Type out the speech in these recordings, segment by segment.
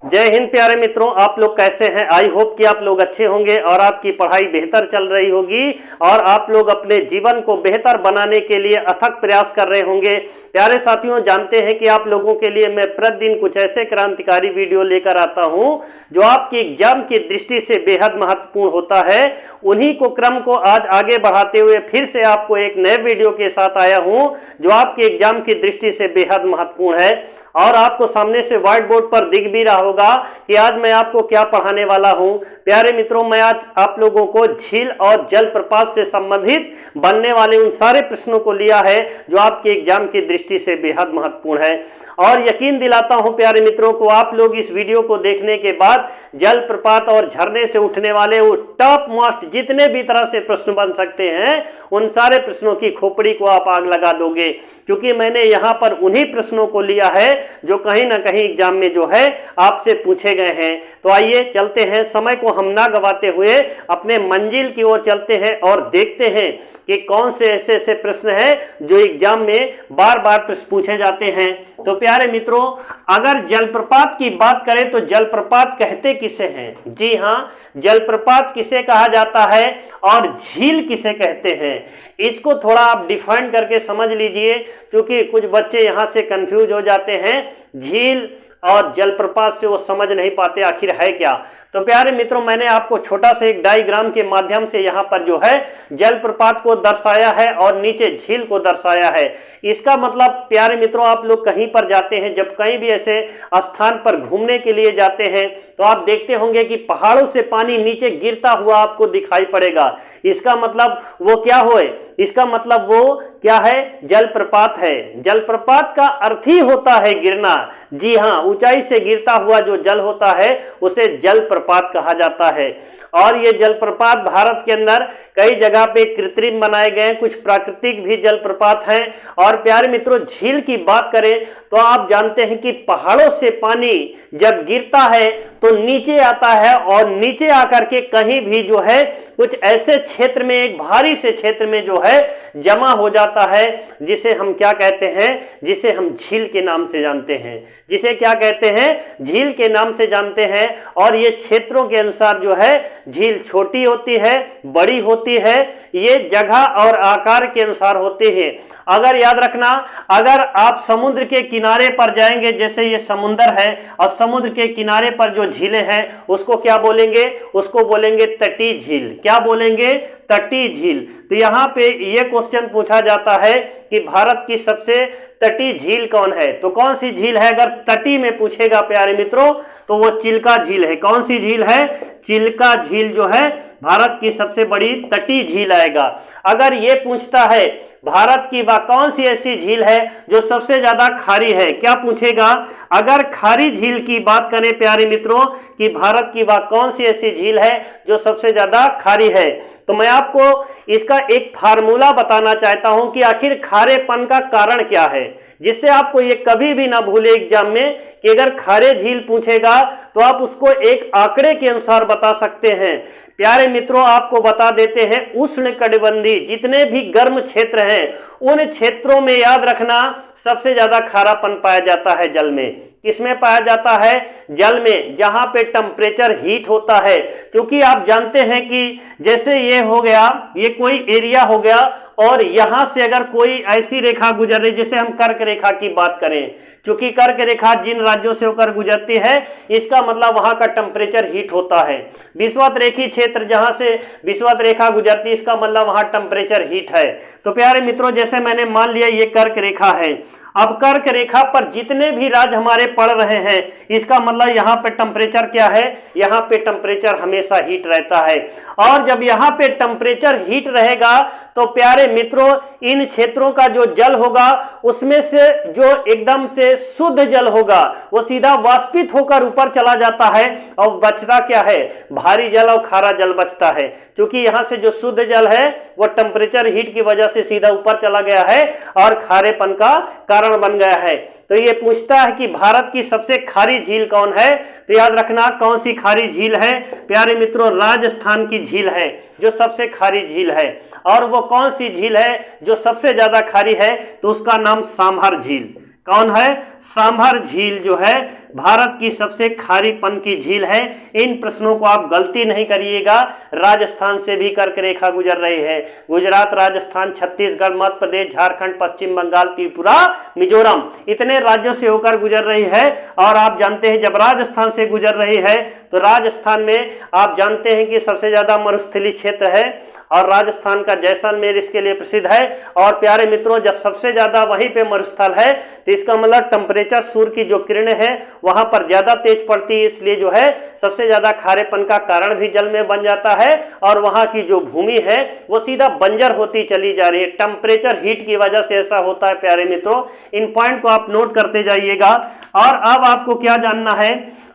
जय हिंद प्यारे मित्रों, आप लोग कैसे हैं। आई होप कि आप लोग अच्छे होंगे और आपकी पढ़ाई बेहतर चल रही होगी और आप लोग अपने जीवन को बेहतर बनाने के लिए अथक प्रयास कर रहे होंगे। प्यारे साथियों, जानते हैं कि आप लोगों के लिए मैं प्रतिदिन कुछ ऐसे क्रांतिकारी वीडियो लेकर आता हूं जो आपके एग्जाम की दृष्टि से बेहद महत्वपूर्ण होता है। उन्हीं को क्रम को आज आगे बढ़ाते हुए फिर से आपको एक नए वीडियो के साथ आया हूं जो आपके एग्जाम की दृष्टि से बेहद महत्वपूर्ण है। और आपको सामने से व्हाइट बोर्ड पर दिख भी रहा होगा कि आज मैं आपको क्या पढ़ाने वाला हूं। प्यारे मित्रों, मैं आज आप लोगों को झील और जलप्रपात से संबंधित बनने वाले उन सारे प्रश्नों को लिया है जो आपके एग्जाम की दृष्टि से बेहद महत्वपूर्ण है। और यकीन दिलाता हूं प्यारे मित्रों को, आप लोग इस वीडियो को देखने के बाद जलप्रपात और झरने से उठने वाले वो टॉप मोस्ट जितने भी तरह से प्रश्न बन सकते हैं उन सारे प्रश्नों की खोपड़ी को आप आग लगा दोगे, क्योंकि मैंने यहां पर उन्हीं प्रश्नों को लिया है जो कहीं ना कहीं एग्जाम में जो है आपसे पूछे गए हैं। तो आइए चलते हैं, समय को हम ना गवाते हुए अपने मंजिल की ओर चलते हैं और देखते हैं कि कौन से ऐसे ऐसे प्रश्न हैं जो एग्जाम में बार बार प्रश्न पूछे जाते हैं। तो प्यारे मित्रों, अगर जलप्रपात की बात करें तो जलप्रपात कहते किसे हैं? जी हाँ, जलप्रपात किसे कहा जाता है और झील किसे कहते हैं, इसको थोड़ा आप डिफाइन करके समझ लीजिए, क्योंकि कुछ बच्चे यहाँ से कंफ्यूज हो जाते हैं। झील और जलप्रपात से वो समझ नहीं पाते आखिर है क्या। तो प्यारे मित्रों, मैंने आपको छोटा सा एक डायग्राम के माध्यम से यहाँ पर जो है जलप्रपात को दर्शाया है और नीचे झील को दर्शाया है। इसका मतलब प्यारे मित्रों, आप लोग कहीं पर जाते हैं, जब कहीं भी ऐसे स्थान पर घूमने के लिए जाते हैं तो आप देखते होंगे कि पहाड़ों से पानी नीचे गिरता हुआ आपको दिखाई पड़ेगा। इसका मतलब वो क्या हो, इसका मतलब वो क्या है? जलप्रपात है। जलप्रपात का अर्थ ही होता है गिरना। जी हाँ, ऊंचाई से गिरता हुआ जो जल होता है उसे जलप्रपात कहा जाता है। और ये जलप्रपात भारत के अंदर कई जगह पे कृत्रिम बनाए गए, कुछ प्राकृतिक भी जलप्रपात हैं। और प्यारे मित्रों, झील की बात करें तो आप जानते हैं कि पहाड़ों से पानी जब गिरता है तो नीचे आता है और नीचे आकर के कहीं भी जो है कुछ ऐसे क्षेत्र में, एक भारी से क्षेत्र में जो है जमा हो जाता है, जिसे हम क्या कहते हैं? जिसे हम झील के नाम से जानते हैं। जिसे क्या कहते हैं? झील के नाम से जानते हैं। और ये क्षेत्रों के अनुसार जो है झील छोटी होती है, बड़ी होती है, ये जगह और आकार के अनुसार होती है। अगर याद रखना, अगर आप समुद्र के किनारे पर जाएंगे, जैसे ये समुद्र है और समुद्र के किनारे पर जो झीलें हैं उसको क्या बोलेंगे? उसको बोलेंगे तटीय झील। क्या बोलेंगे? तटीय झील। तो यहाँ पे ये क्वेश्चन पूछा जाता है कि भारत की सबसे तटीय झील कौन है? तो कौन सी झील है? अगर तटीय में पूछेगा प्यारे मित्रों तो वो चिल्का झील है। कौन सी झील है? चिल्का झील जो है भारत की सबसे बड़ी तटीय झील आएगा। अगर ये पूछता है भारत की वह कौन सी ऐसी झील है जो सबसे ज्यादा खारी है, क्या पूछेगा? अगर खारी झील की बात करें प्यारे मित्रों कि भारत की वह कौन सी ऐसी झील है जो सबसे ज्यादा खारी है, तो मैं आपको इसका एक फार्मूला बताना चाहता हूं कि आखिर खारेपन का कारण क्या है, जिससे आपको ये कभी भी ना भूले एग्जाम में कि अगर खारे झील पूछेगा तो आप उसको एक आंकड़े के अनुसार बता सकते हैं। प्यारे मित्रों, आपको बता देते हैं, उष्णकटिबंधीय जितने भी गर्म क्षेत्र हैं उन क्षेत्रों में याद रखना सबसे ज्यादा खारापन पाया जाता है जल में। किसमें पाया जाता है? जल में, जहां पे टेम्परेचर हीट होता है। क्योंकि आप जानते हैं कि जैसे ये हो गया, ये कोई एरिया हो गया और यहां से अगर कोई ऐसी रेखा गुजर रही, जैसे हम कर्क रेखा की बात करें, क्योंकि कर्क रेखा जिन राज्यों से होकर गुजरती है इसका मतलब वहां का टेम्परेचर हीट होता है। विषुवत रेखी क्षेत्र जहां से विषुवत रेखा गुजरती है इसका मतलब वहां टेम्परेचर हीट है। तो प्यारे मित्रों, जैसे मैंने मान लिया ये कर्क रेखा है, अब कर्क रेखा पर जितने भी राज्य हमारे पड़ रहे हैं इसका मतलब यहाँ पे टेम्परेचर क्या है? यहाँ पे टेम्परेचर हमेशा हीट रहता है। और जब यहाँ पे टेम्परेचर हीट रहेगा तो प्यारे मित्रों, इन क्षेत्रों का जो जल होगा उसमें से जो एकदम से शुद्ध जल होगा वो सीधा वाष्पित होकर ऊपर चला जाता है और बचता क्या है? भारी जल और खारा जल बचता है। क्योंकि यहाँ से जो शुद्ध जल है वो टेम्परेचर हीट की वजह से सीधा ऊपर चला गया है और खारेपन का कारण बन गया है। तो ये पूछता है कि भारत की सबसे खारी झील कौन है? तो याद रखना कौन सी खारी झील है प्यारे मित्रों? राजस्थान की झील है जो सबसे खारी झील है। और वो कौन सी झील है जो सबसे ज्यादा खारी है? तो उसका नाम सांभर झील। कौन है? सांभर झील जो है भारत की सबसे खारीपन की झील है? इन प्रश्नों को आप गलती नहीं करिएगा। राजस्थान से भी कर्क रेखा गुजर रही है। गुजरात, राजस्थान, छत्तीसगढ़, मध्य प्रदेश, झारखंड, पश्चिम बंगाल, त्रिपुरा, मिजोरम, इतने राज्यों से होकर गुजर रही है। और आप जानते हैं जब राजस्थान से गुजर रही है तो राजस्थान में आप जानते हैं कि सबसे ज्यादा मरुस्थलीय क्षेत्र है और राजस्थान का जैसलमेर इसके लिए प्रसिद्ध है। और प्यारे मित्रों, जब सबसे ज्यादा वहीं पे मरुस्थल है तो इसका मतलब टेम्परेचर, सूर्य की जो किरणें हैं वहां पर ज्यादा तेज पड़ती है, इसलिए जो है सबसे ज्यादा खारेपन का कारण भी जल में बन जाता है और वहां की जो भूमि है वो सीधा बंजर होती चली जा रही है। टेम्परेचर, हीट की वजह से ऐसा होता है। प्यारे मित्रों, इन पॉइंट को आप नोट करते जाइएगा। और अब आपको क्या जानना है?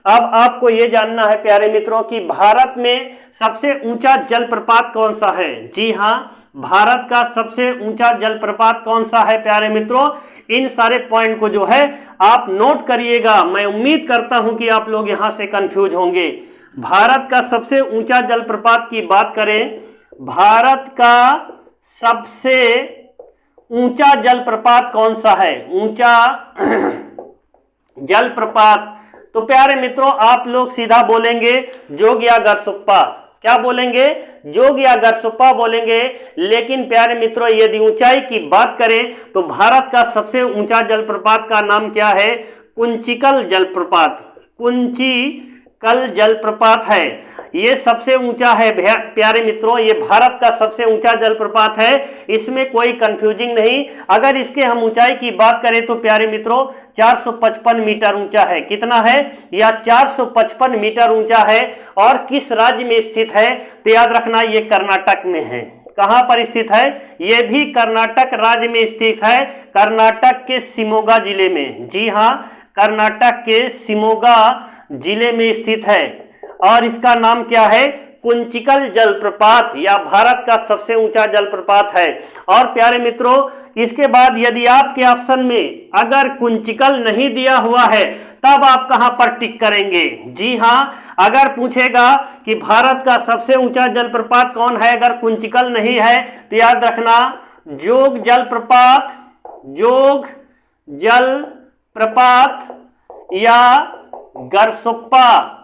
अब आपको यह जानना है प्यारे मित्रों कि भारत में सबसे ऊंचा जलप्रपात कौन सा है। जी हां, भारत का सबसे ऊंचा जलप्रपात कौन सा है प्यारे मित्रों? इन सारे पॉइंट को जो है आप नोट करिएगा। मैं उम्मीद करता हूं कि आप लोग यहां से कंफ्यूज होंगे। भारत का सबसे ऊंचा जलप्रपात की बात करें, भारत का सबसे ऊंचा जलप्रपात कौन सा है? ऊंचा जलप्रपात, तो प्यारे मित्रों आप लोग सीधा बोलेंगे जोग या गरसुप्पा। क्या बोलेंगे? जोग या गरसुप्पा बोलेंगे। लेकिन प्यारे मित्रों यदि ऊंचाई की बात करें तो भारत का सबसे ऊंचा जलप्रपात का नाम क्या है? कुंचिकल जलप्रपात। कुंचिकल जलप्रपात है, ये सबसे ऊंचा है प्यारे मित्रों। ये भारत का सबसे ऊंचा जलप्रपात है, इसमें कोई कंफ्यूजिंग नहीं। अगर इसके हम ऊंचाई की बात करें तो प्यारे मित्रों 455 मीटर ऊंचा है। कितना है? या 455 मीटर ऊंचा है। और किस राज्य में स्थित है? तो याद रखना ये कर्नाटक में है। कहां पर स्थित है? ये भी कर्नाटक राज्य में स्थित है, कर्नाटक के शिमोगा जिले में। जी हां, कर्नाटक के शिमोगा जिले में स्थित है और इसका नाम क्या है? कुंचिकल जलप्रपात, या भारत का सबसे ऊंचा जलप्रपात है। और प्यारे मित्रों इसके बाद यदि आपके ऑप्शन में अगर कुंचिकल नहीं दिया हुआ है तब आप कहां पर टिक करेंगे? जी हां, अगर पूछेगा कि भारत का सबसे ऊंचा जलप्रपात कौन है, अगर कुंचिकल नहीं है तो याद रखना जोग जलप्रपात, जोग जलप्रपात या गरसुप्पा।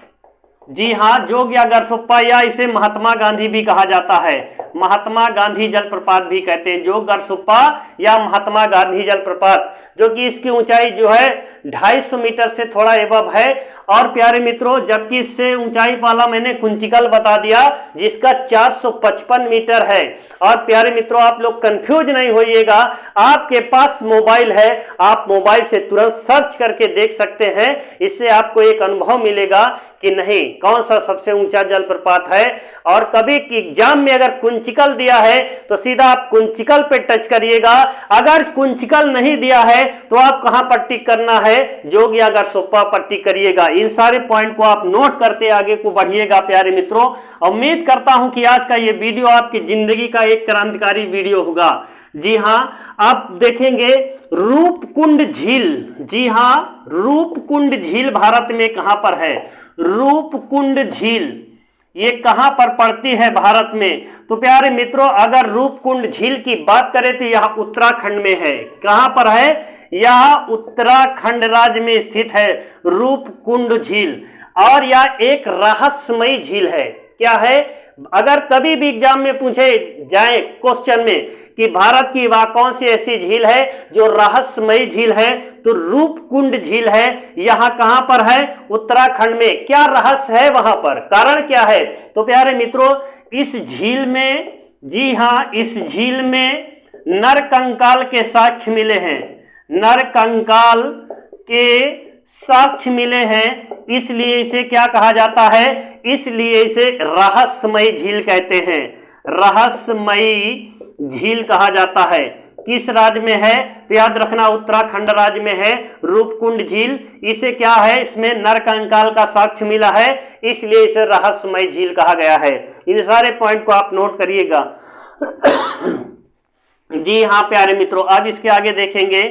जी हां, जोग या गरसुप्पा, या इसे महात्मा गांधी भी कहा जाता है। महात्मा गांधी जलप्रपात भी कहते हैं, जोग गरसुप्पा या महात्मा गांधी जलप्रपात, जो कि इसकी ऊंचाई जो है 250 मीटर से थोड़ा एबव है। और प्यारे मित्रों जबकि इससे ऊंचाई वाला मैंने कुंचिकल बता दिया जिसका 455 मीटर है। और प्यारे मित्रों आप लोग कंफ्यूज नहीं होइएगा, आपके पास मोबाइल है, आप मोबाइल से तुरंत सर्च करके देख सकते हैं। इससे आपको एक अनुभव मिलेगा कि नहीं कौन सा सबसे ऊंचा जलप्रपात है। और कभी एग्जाम में अगर कुंचिकल दिया है तो सीधा आप कुंचिकल पे टच करिएगा। अगर कुंचिकल नहीं दिया है तो आप कहां पर टिक करना है? जोग या गरसुप्पा पर टिक करिएगा। इन सारे पॉइंट को आप नोट करते आगे को बढ़िएगा प्यारे मित्रों। उम्मीद करता हूं कि आज का ये वीडियो आपकी जिंदगी का एक क्रांतिकारी वीडियो होगा। जी हां, आप देखेंगे रूपकुंड झील। जी हां, रूपकुंड झील भारत में कहां पर है? रूपकुंड झील ये कहां पर पड़ती है भारत में? तो प्यारे मित्रों अगर रूपकुंड झील की बात करें तो यह उत्तराखंड में है। कहां पर है? यह उत्तराखंड राज्य में स्थित है रूपकुंड झील। और यह एक रहस्यमयी झील है। क्या है? अगर कभी भी एग्जाम में पूछे जाए क्वेश्चन में कि भारत की वह कौन सी ऐसी झील है जो रहस्यमयी झील है, तो रूपकुंड झील है। यहां कहां पर है? उत्तराखंड में। क्या रहस्य है वहां पर? कारण क्या है? तो प्यारे मित्रों इस झील में, जी हां, इस झील में नरकंकाल के साक्ष्य मिले हैं। नरकंकाल के साक्ष्य मिले हैं, इसलिए इसे क्या कहा जाता है? इसलिए इसे रहस्यमयी झील कहते हैं। रहस्यमयी झील कहा जाता है। किस राज्य में है? तो याद रखना उत्तराखंड राज्य में है रूपकुंड झील। इसे क्या है? इसमें नरकंकाल का साक्ष्य मिला है, इसलिए इसे रहस्यमयी झील कहा गया है। इन सारे पॉइंट को आप नोट करिएगा। जी हां प्यारे मित्रों, अब इसके आगे देखेंगे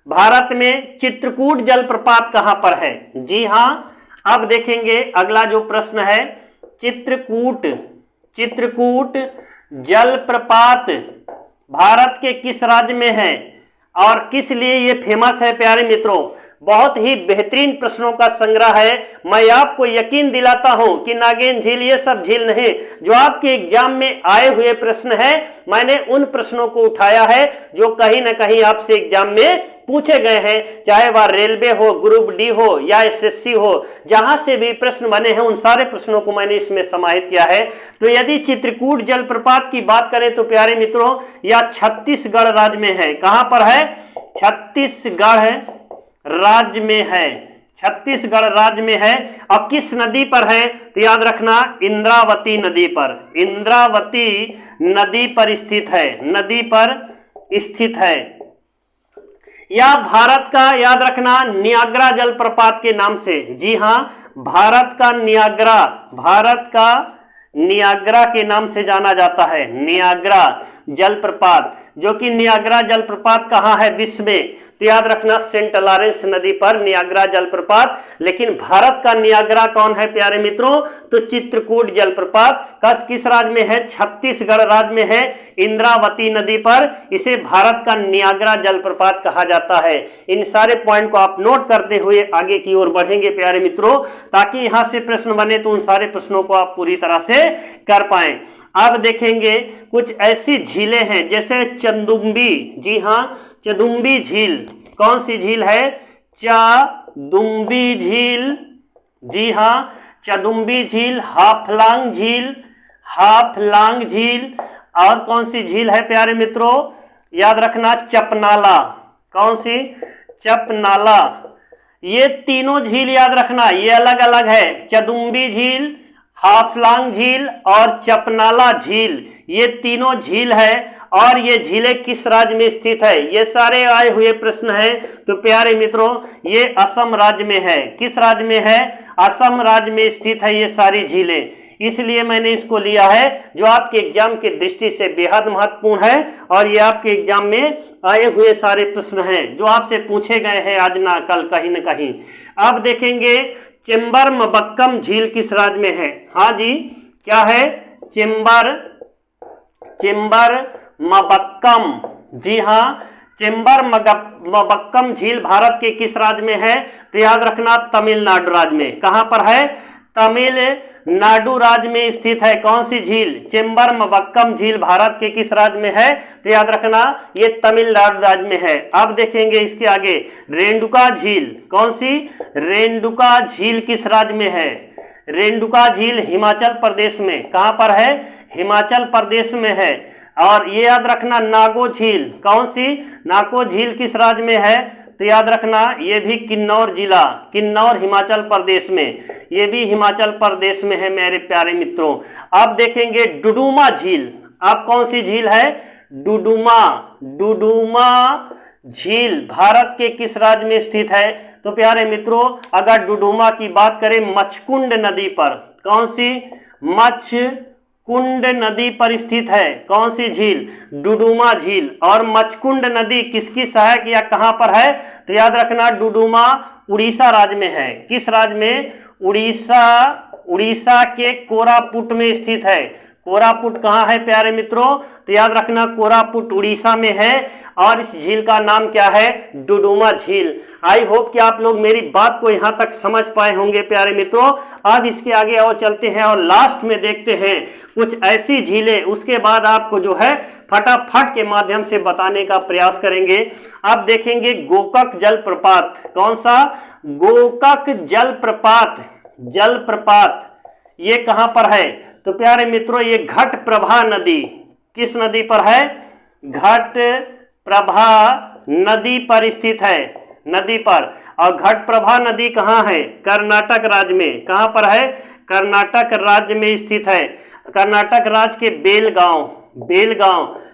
भारत में चित्रकूट जलप्रपात कहां पर है? जी हां, अब देखेंगे अगला जो प्रश्न है, चित्रकूट जलप्रपात भारत के किस राज्य में है और किस लिए ये फेमस है? प्यारे मित्रों बहुत ही बेहतरीन प्रश्नों का संग्रह है। मैं आपको यकीन दिलाता हूं कि नागिन झील ये सब झील नहीं, जो आपके एग्जाम में आए हुए प्रश्न है, मैंने उन प्रश्नों को उठाया है जो कहीं ना कहीं आपसे एग्जाम में पूछे गए हैं, चाहे वह रेलवे हो, ग्रुप डी हो या एसएससी हो, जहां से भी प्रश्न बने हैं उन सारे प्रश्नों को मैंने इसमें समाहित किया है। तो यदि चित्रकूट जलप्रपात की बात करें तो प्यारे मित्रों, यह छत्तीसगढ़ राज्य में है। कहां पर है? छत्तीसगढ़ राज्य में है। छत्तीसगढ़ राज्य में है। और किस नदी पर है? तो याद रखना, इंद्रावती नदी पर। इंद्रावती नदी पर स्थित है। नदी पर स्थित है। या भारत का, याद रखना, नियाग्रा जलप्रपात के नाम से। जी हां, भारत का नियाग्रा के नाम से जाना जाता है। नियाग्रा जलप्रपात, जो कि नियाग्रा जलप्रपात कहां है विश्व में? तो याद रखना, सेंट लॉरेंस नदी पर नियाग्रा जलप्रपात। लेकिन भारत का नियाग्रा कौन है प्यारे मित्रों? तो चित्रकूट जलप्रपात किस राज्य में है? छत्तीसगढ़ राज्य में है, इंद्रावती नदी पर। इसे भारत का नियाग्रा जलप्रपात कहा जाता है। इन सारे पॉइंट को आप नोट करते हुए आगे की ओर बढ़ेंगे प्यारे मित्रों, ताकि यहां से प्रश्न बने तो उन सारे प्रश्नों को आप पूरी तरह से कर पाएं। अब देखेंगे कुछ ऐसी झीलें हैं जैसे चंदुम्बी। जी हां, चदुम्बी झील। कौन सी झील है? चदुम्बी झील। जी हां, चदुम्बी झील, हाफलांग झील, हाफलांग झील। और कौन सी झील है प्यारे मित्रों? याद रखना, चपनाला। कौन सी? चपनाला। ये तीनों झील याद रखना, ये अलग अलग है। चदुम्बी झील, हाफलांग झील और चपनाला झील, ये तीनों झील है। और ये झीलें किस राज्य में स्थित है? ये सारे आए हुए प्रश्न हैं। तो प्यारे मित्रों, ये असम राज्य में है। किस राज्य में है? असम राज्य में स्थित है ये सारी झीलें। इसलिए मैंने इसको लिया है, जो आपके एग्जाम की दृष्टि से बेहद महत्वपूर्ण है। और ये आपके एग्जाम में आए हुए सारे प्रश्न हैं जो आपसे पूछे गए हैं आज ना कल, कहीं ना कहीं। अब देखेंगे चेम्बरमबक्कम झील किस राज्य में है? हाँ जी, क्या है? चेम्बरमबक्कम। जी हाँ, चेम्बरमबक्कम झील भारत के किस राज्य में है? तो याद रखना, तमिलनाडु राज्य में। कहां पर है? तमिलनाडु राज्य में स्थित है। कौन सी झील? चेम्बरमबक्कम झील भारत के किस राज्य में है? तो याद रखना, ये तमिलनाडु राज्य में है। अब देखेंगे इसके आगे, रेणुका झील। कौन सी? रेणुका झील किस राज्य में है? रेणुका झील हिमाचल प्रदेश में। कहां पर है? हिमाचल प्रदेश में है। और ये याद रखना, नागो झील। कौन सी? नागो झील किस राज्य में है? तो याद रखना, ये भी किन्नौर जिला, किन्नौर हिमाचल प्रदेश में, ये भी हिमाचल प्रदेश में है मेरे प्यारे मित्रों। अब देखेंगे डुडुमा झील। अब कौन सी झील है? डुडुमा। डुडुमा झील भारत के किस राज्य में स्थित है? तो प्यारे मित्रों, अगर डुडुमा की बात करें, मचकुंड नदी पर। कौन सी? मचकुंड नदी पर स्थित है। कौन सी झील? डुडुमा झील। और मचकुंड नदी किसकी सहायक या कहां पर है? तो याद रखना, डुडुमा उड़ीसा राज्य में है। किस राज्य में? उड़ीसा के कोरापुट में स्थित है। कोरापुट कहाँ है प्यारे मित्रों? तो याद रखना, कोरापुट उड़ीसा में है। और इस झील का नाम क्या है? डुडुमा झील। आई होप कि आप लोग मेरी बात को यहाँ तक समझ पाए होंगे प्यारे मित्रों। अब इसके आगे और चलते हैं और लास्ट में देखते हैं कुछ ऐसी झीलें, उसके बाद आपको जो है फटाफट के माध्यम से बताने का प्रयास करेंगे। अब देखेंगे गोकक जलप्रपात। कौन सा? गोकक जलप्रपात। जलप्रपात ये कहां पर है? तो प्यारे मित्रों, ये घटप्रभा नदी। किस नदी पर है? घटप्रभा नदी पर स्थित है। नदी पर। और घटप्रभा नदी कहाँ है? कर्नाटक राज्य में। कहां पर है? कर्नाटक राज्य में स्थित है। कर्नाटक राज्य के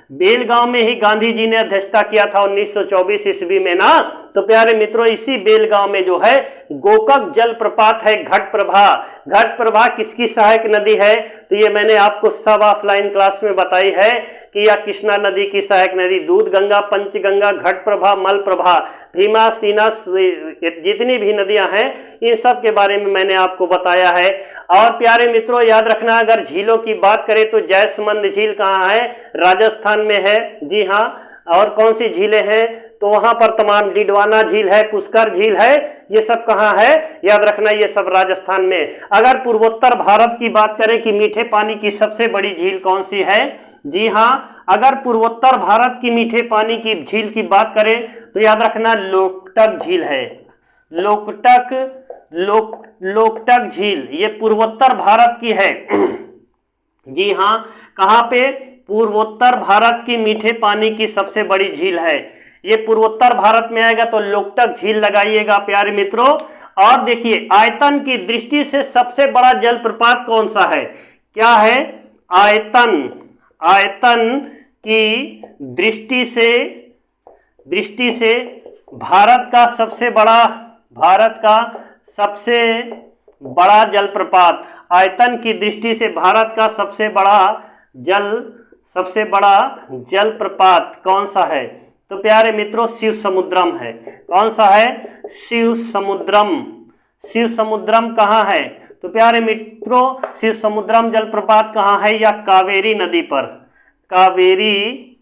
बेलगांव में ही गांधी जी ने अध्यक्षता किया था 1924 ईस्वी में ना। तो प्यारे मित्रों, इसी बेलगांव में जो है गोकक जलप्रपात है, घटप्रभा। घटप्रभा किसकी सहायक नदी है? तो ये मैंने आपको सब ऑफलाइन क्लास में बताई है कि यह कृष्णा नदी की सहायक नदी, दूध गंगा, पंचगंगा, घटप्रभा, मलप्रभा, भीमा, सीना, जितनी भी नदियां हैं इन सब के बारे में मैंने आपको बताया है। और प्यारे मित्रों, याद रखना, अगर झीलों की बात करें तो जैसमंद झील कहाँ है? राजस्थान में है। जी हाँ। और कौन सी झीलें हैं? तो वहां पर तमाम डिडवाना झील है, पुष्कर झील है, ये सब कहाँ है, याद रखना ये सब राजस्थान में। अगर पूर्वोत्तर भारत की बात करें कि मीठे पानी की सबसे बड़ी झील कौन सी है, जी हाँ, अगर पूर्वोत्तर भारत की मीठे पानी की झील की बात करें तो याद रखना लोकटक झील है। लोकटक झील ये पूर्वोत्तर भारत की है। जी हाँ, कहाँ पे, पूर्वोत्तर भारत की मीठे पानी की सबसे बड़ी झील है, ये पूर्वोत्तर भारत में आएगा तो लोकटक झील लगाइएगा प्यारे मित्रों। और देखिए आयतन की दृष्टि से सबसे बड़ा जलप्रपात कौन सा है, क्या है, आयतन की दृष्टि से भारत का सबसे बड़ा जलप्रपात, आयतन की दृष्टि से भारत का सबसे बड़ा जलप्रपात कौन सा है, तो प्यारे मित्रों शिव समुद्रम है। कौन सा है, शिव समुद्रम कहाँ है, तो प्यारे मित्रों शिव समुद्रम जलप्रपात कहाँ है, या कावेरी नदी पर, कावेरी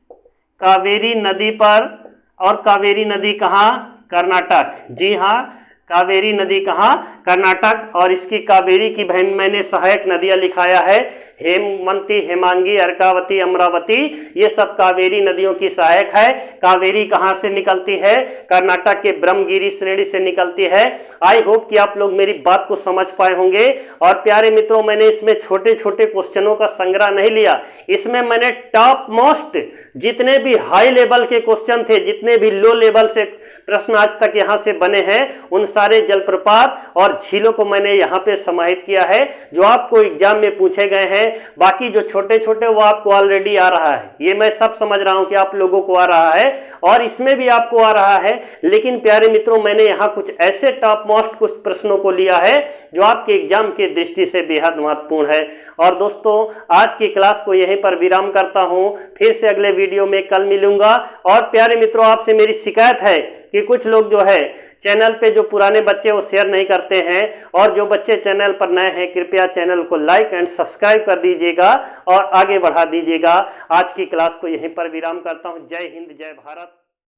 नदी पर। और कावेरी नदी कहाँ, कर्नाटक, जी हाँ, कावेरी नदी कहाँ, कर्नाटक। और इसकी कावेरी की बहन मैंने सहायक नदियां लिखाया है, हेमवंती, हेमांगी, अर्कावती, अमरावती, ये सब कावेरी नदियों की सहायक है। कावेरी कहाँ से निकलती है, कर्नाटक के ब्रह्मगिरी श्रेणी से निकलती है। आई होप कि आप लोग मेरी बात को समझ पाए होंगे। और प्यारे मित्रों मैंने इसमें छोटे छोटे क्वेश्चनों का संग्रह नहीं लिया, इसमें मैंने टॉप मोस्ट जितने भी हाई लेवल के क्वेश्चन थे, जितने भी लो लेवल से प्रश्न आज तक यहाँ से बने हैं, उन सारे जलप्रपात और झीलों को मैंने यहाँ पे समाहित किया है जो आपको एग्जाम में पूछे गए हैं। बाकी जो छोटे छोटे वो आपको ऑलरेडी आ रहा है, ये मैं सब समझ रहा हूं कि आप लोगों को आ रहा है और इसमें भी आपको आ रहा है। लेकिन प्यारे मित्रों मैंने यहाँ कुछ ऐसे टॉप मोस्ट कुछ प्रश्नों को लिया है जो आपके एग्जाम की दृष्टि से बेहद महत्वपूर्ण है। और दोस्तों आज की क्लास को यहीं पर विराम करता हूं, फिर से अगले वीडियो में कल मिलूंगा। और प्यारे मित्रों आपसे मेरी शिकायत है कि कुछ लोग जो है चैनल पे जो पुराने बच्चे वो शेयर नहीं करते हैं, और जो बच्चे चैनल पर नए हैं कृपया चैनल को लाइक एंड सब्सक्राइब कर दीजिएगा और आगे बढ़ा दीजिएगा। आज की क्लास को यहीं पर विराम करता हूं। जय हिंद, जय भारत।